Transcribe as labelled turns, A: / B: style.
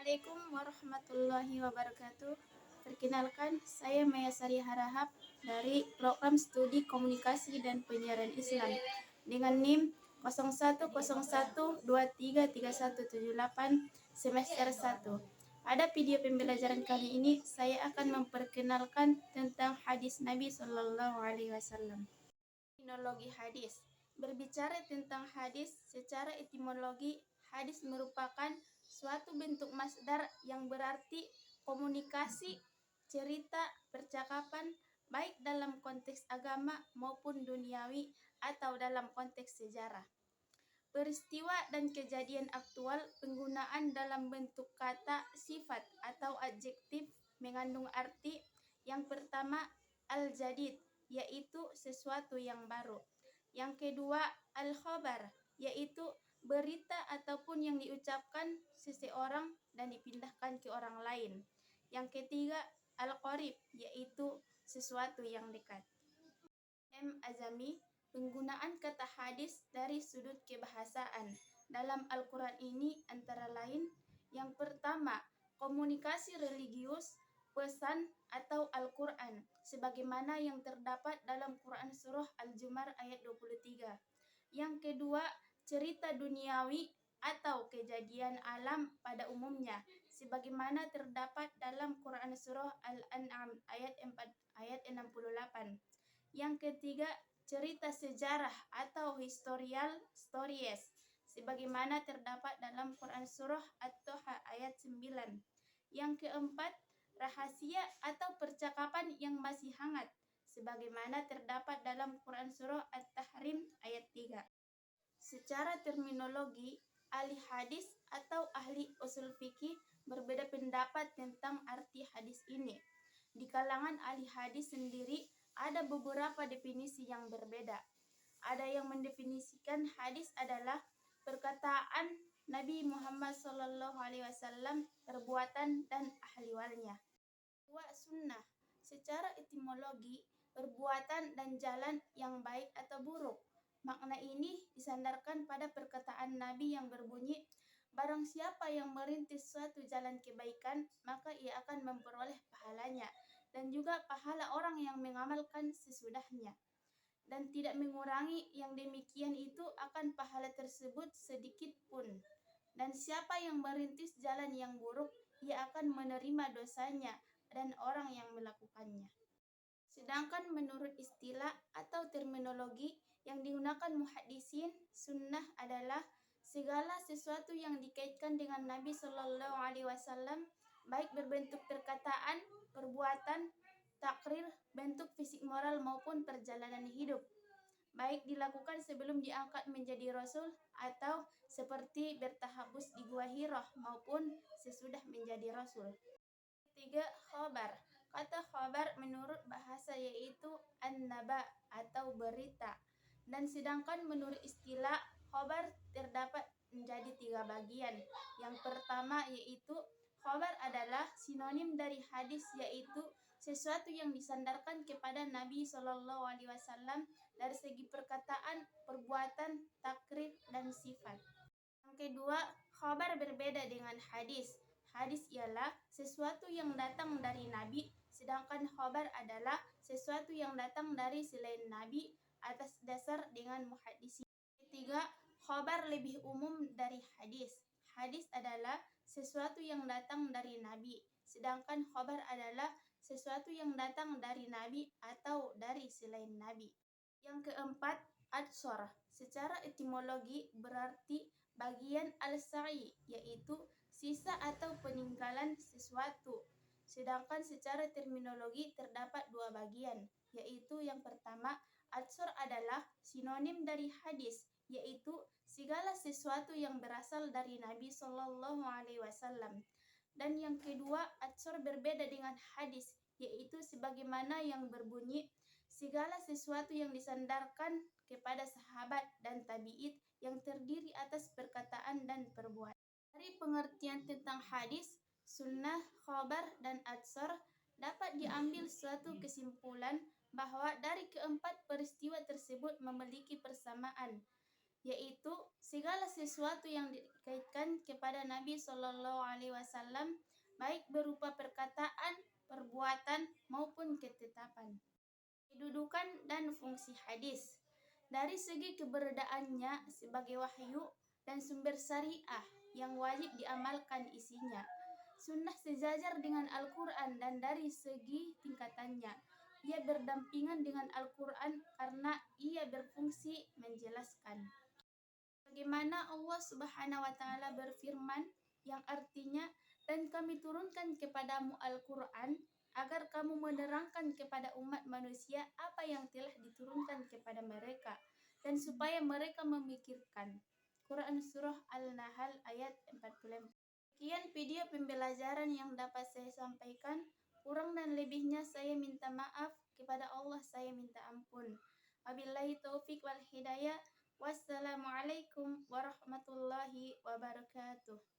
A: Assalamualaikum warahmatullahi wabarakatuh. Perkenalkan, saya Maya Sari Harahap dari Program Studi Komunikasi dan Penyiaran Islam dengan NIM 0101233178 semester 1. Pada video pembelajaran kali ini, saya akan memperkenalkan tentang hadis Nabi Shallallahu Alaihi Wasallam. Etimologi hadis. Berbicara tentang hadis secara etimologi, hadis merupakan suatu bentuk masdar yang berarti komunikasi, cerita, percakapan, baik dalam konteks agama maupun duniawi atau dalam konteks sejarah. Peristiwa dan kejadian aktual penggunaan dalam bentuk kata, sifat, atau adjektif mengandung arti. Yang pertama, al-jadid, yaitu sesuatu yang baru. Yang kedua, al-khobar, yaitu berita ataupun yang diucapkan seseorang dan dipindahkan ke orang lain. Yang ketiga, al-qorib, yaitu sesuatu yang dekat. M. Azami, penggunaan kata hadis dari sudut kebahasaan dalam Al-Quran ini antara lain: yang pertama, komunikasi religius, pesan atau Al-Quran, sebagaimana yang terdapat dalam Quran Surah Al-Zumar ayat 23. Yang kedua, cerita duniawi atau kejadian alam pada umumnya, sebagaimana terdapat dalam Quran Surah Al-An'am ayat 68. Yang ketiga, cerita sejarah atau historial stories, sebagaimana terdapat dalam Quran Surah At-Toha ayat 9. Yang keempat, rahasia atau percakapan yang masih hangat, sebagaimana terdapat dalam Quran Surah At-Tahrim ayat 3. Secara terminologi, ahli hadis atau ahli usul fikih berbeda pendapat tentang arti hadis ini. Di kalangan ahli hadis sendiri ada beberapa definisi yang berbeda. Ada yang mendefinisikan hadis adalah perkataan Nabi Muhammad SAW, perbuatan dan ahliwalnya. Dua, sunnah. Secara etimologi, perbuatan dan jalan yang baik atau buruk. Makna ini disandarkan pada perkataan Nabi yang berbunyi, barang siapa yang merintis suatu jalan kebaikan, maka ia akan memperoleh pahalanya, dan juga pahala orang yang mengamalkan sesudahnya, dan tidak mengurangi yang demikian itu akan pahala tersebut sedikit pun. Dan siapa yang merintis jalan yang buruk, ia akan menerima dosanya dan orang yang melakukannya. Sedangkan menurut istilah atau terminologi yang digunakan muhaddisin, sunnah adalah segala sesuatu yang dikaitkan dengan Nabi Shallallahu Alaihi Wasallam, baik berbentuk perkataan, perbuatan, takrir, bentuk fisik moral maupun perjalanan hidup, baik dilakukan sebelum diangkat menjadi rasul atau seperti bertahabus di Gua Hirah maupun sesudah menjadi rasul. Ketiga, khobar. Kata khobar menurut bahasa yaitu an-naba atau berita. Dan sedangkan menurut istilah, khobar terdapat menjadi 3 bagian. Yang pertama yaitu khobar adalah sinonim dari hadis, yaitu sesuatu yang disandarkan kepada Nabi Shallallahu Alaihi Wasallam dari segi perkataan, perbuatan, takrir, dan sifat. Yang kedua, khobar berbeda dengan hadis. Hadis ialah sesuatu yang datang dari Nabi, sedangkan khobar adalah sesuatu yang datang dari selain Nabi atas dasar dengan muhaddisin. Ketiga, khobar lebih umum dari hadis. Hadis adalah sesuatu yang datang dari Nabi, sedangkan khobar adalah sesuatu yang datang dari Nabi atau dari selain Nabi. Yang keempat, adsor. Secara etimologi berarti bagian al-sa'i, yaitu sisa atau peninggalan sesuatu. Sedangkan secara terminologi terdapat 2 bagian, yaitu yang pertama, adsor adalah sinonim dari hadis, yaitu segala sesuatu yang berasal dari Nabi Shallallahu Alaihi Wasallam. Dan yang kedua, adsor berbeda dengan hadis, yaitu sebagaimana yang berbunyi, segala sesuatu yang disandarkan kepada sahabat dan tabi'in yang terdiri atas perkataan dan perbuatan. Dari pengertian tentang hadis, sunnah, khobar, dan adsor dapat diambil suatu kesimpulan bahwa dari keempat peristiwa tersebut memiliki persamaan, yaitu segala sesuatu yang dikaitkan kepada Nabi Shallallahu Alaihi Wasallam, baik berupa perkataan, perbuatan maupun ketetapan. Kedudukan dan fungsi hadis. Dari segi keberadaannya sebagai wahyu dan sumber syariah yang wajib diamalkan isinya, sunnah sejajar dengan Al-Quran, dan dari segi tingkatannya ia berdampingan dengan Al-Quran karena ia berfungsi menjelaskan. Bagaimana Allah Subhanahu wa taala berfirman yang artinya, dan kami turunkan kepadamu Al-Quran agar kamu menerangkan kepada umat manusia apa yang telah diturunkan kepada mereka, dan supaya mereka memikirkan. Quran Surah Al-Nahl ayat 44. Sekian video pembelajaran yang dapat saya sampaikan. Kurang dan lebihnya saya minta maaf, kepada Allah saya minta ampun. Wabillahi taufik wal hidayah. Wassalamualaikum warahmatullahi wabarakatuh.